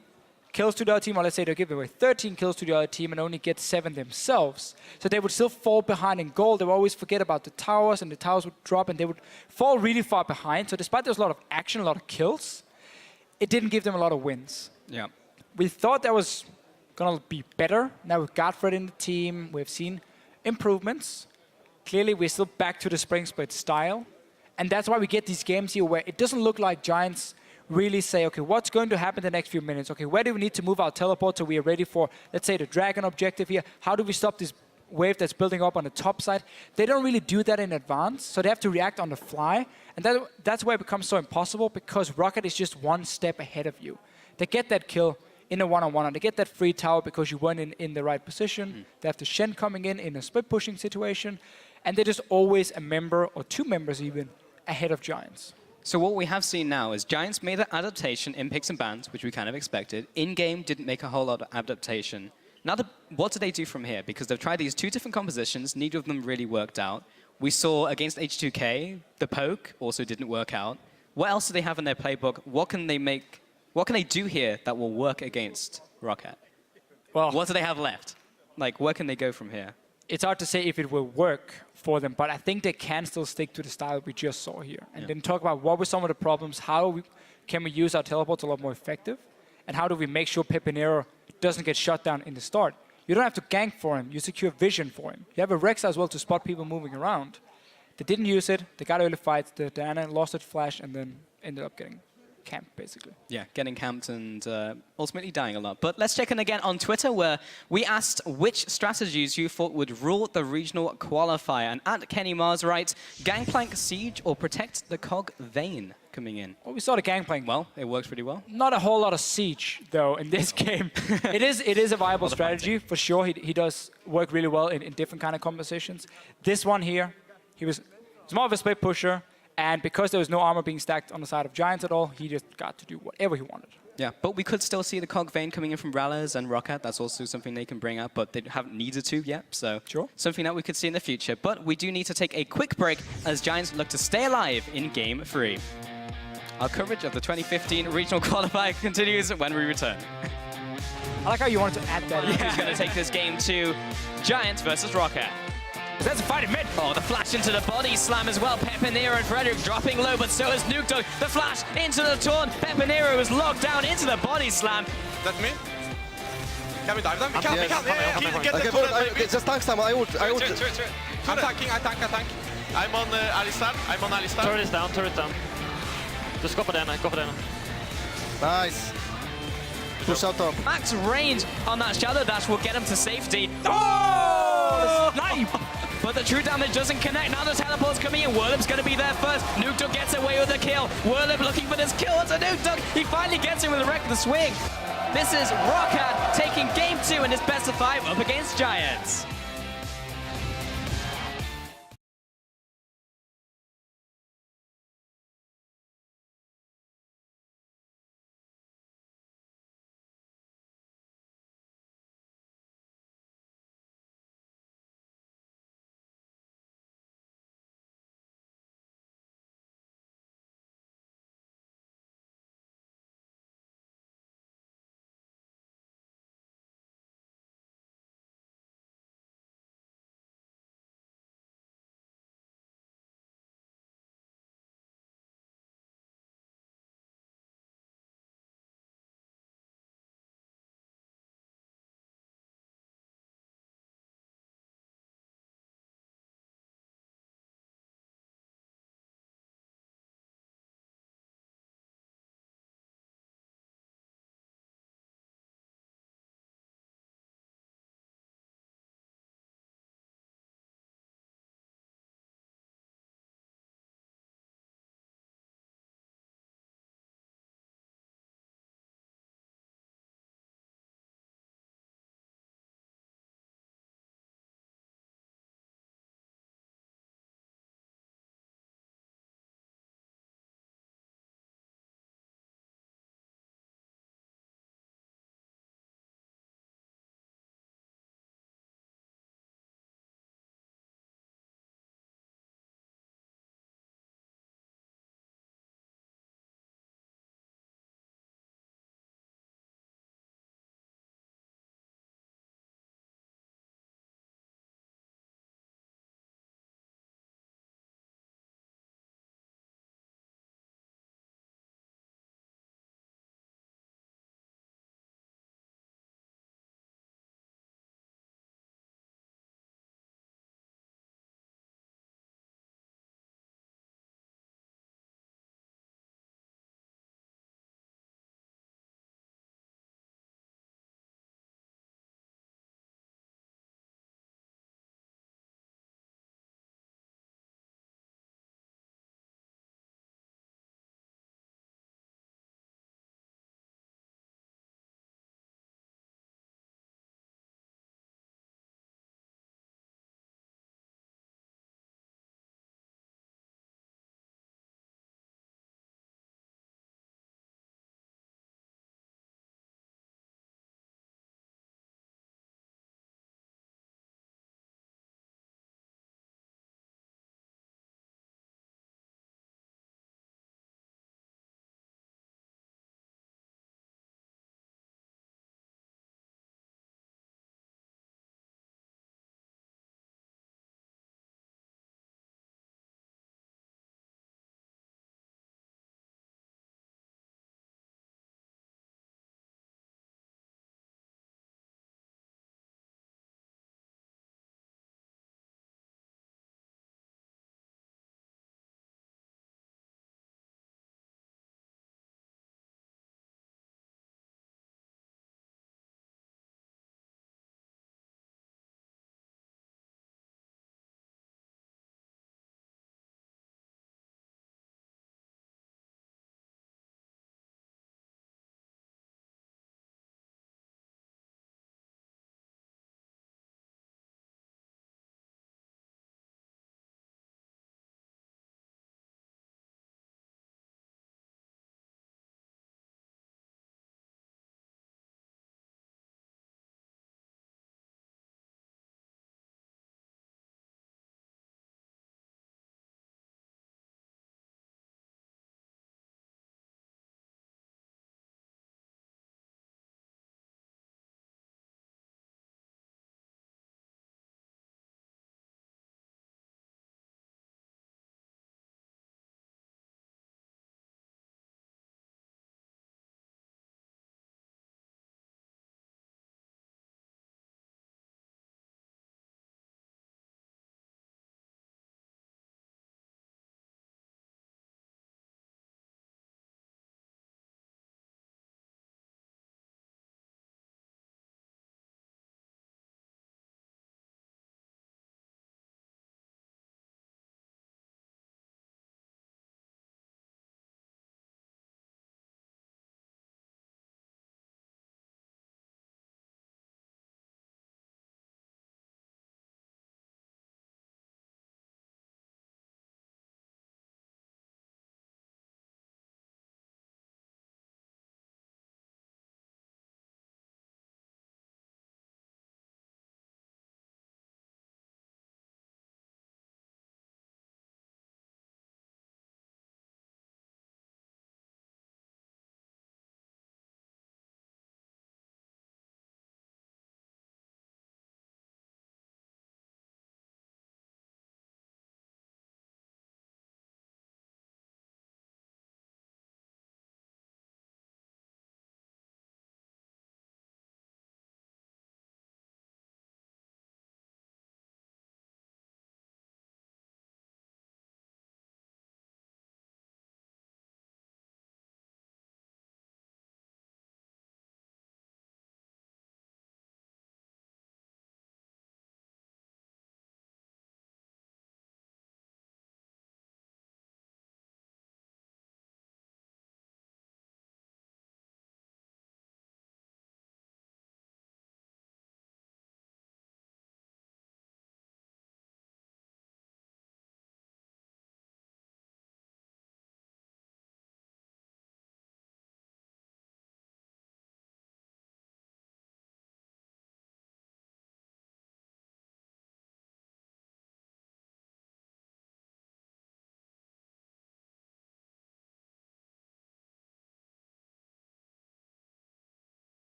kills to the other team, or let's say they give away 13 kills to the other team and only get 7 themselves. So they would still fall behind in gold. They would always forget about the towers, and the towers would drop, and they would fall really far behind. So despite there was a lot of action, a lot of kills, it didn't give them a lot of wins. Yeah. We thought that was going to be better. Now with Godfrey in the team, we've seen improvements. Clearly, we're still back to the spring split style. And that's why we get these games here where it doesn't look like Giants really say, okay, what's going to happen the next few minutes? Okay, where do we need to move our teleport so we are ready for, let's say, the dragon objective here? How do we stop this wave that's building up on the top side? They don't really do that in advance, so they have to react on the fly. And that's where it becomes so impossible, because Roccat is just one step ahead of you. They get that kill in a one-on-one, and they get that free tower because you weren't in the right position. They have the Shen coming in a split-pushing situation. And they're just always a member, or 2 members even, ahead of Giants. So what we have seen now is Giants made an adaptation in picks and bans, which we kind of expected. In-game didn't make a whole lot of adaptation. Now, what do they do from here? Because they've tried these 2 different compositions. Neither of them really worked out. We saw against H2K, the poke also didn't work out. What else do they have in their playbook? What can they do here that will work against Roccat? Well, what do they have left? Like, where can they go from here? It's hard to say if it will work for them, but I think they can still stick to the style we just saw here. And then talk about what were some of the problems, can we use our teleports a lot more effective, and how do we make sure Pepinero doesn't get shut down in the start. You don't have to gank for him, you secure vision for him. You have a Rex as well to spot people moving around. They didn't use it, they got early fights, the Diana lost its flash, and then ended up getting camped, basically. Yeah, getting camped and ultimately dying a lot. But let's check in again on Twitter, where we asked which strategies you thought would rule the regional qualifier. And at Kenny Mars writes, Gangplank Siege or protect the Cog Vein coming in. Well, we saw the Gangplank. Well, it works pretty well. Not a whole lot of Siege, though, in this game. It is a viable strategy, for sure. He does work really well in different kind of compositions. This one here, he was more of a split pusher. And because there was no armor being stacked on the side of Giants at all, he just got to do whatever he wanted. Yeah, but we could still see the Cog Vein coming in from Rallas and Roccat. That's also something they can bring up, but they haven't needed to yet. So something that we could see in the future. But we do need to take a quick break as Giants look to stay alive in Game 3. Our coverage of the 2015 regional qualifier continues when we return. I like how you wanted to add that. Who's going to take this game to Giants versus Roccat? There's a fight in mid. Oh, the flash into the body slam as well. Pepinero and Frederick dropping low, but so is Nuke Dog. The flash into the taunt. Pepinero is locked down into the body slam. That's me. Can we dive them? We can, Yes. we can. Yeah. Get Okay, the turret, okay, maybe. just tank some. I would. I'm tanking, I tank. I'm on Alistar. Turret is down, turret down. Just go for the Ana, go for the Ana. Nice. Push out top. Max range on that Shadow Dash will get him to safety. Oh! Snipe! But the true damage doesn't connect. Now the teleport's coming in. Whirlip's going to be there first. Nuke Dog gets away with the kill. Whirlip looking for this kill. It's a Nuke Dog. He finally gets him with a wreck of the swing. This is Roccat taking game 2 in his best of 5 up against Giants.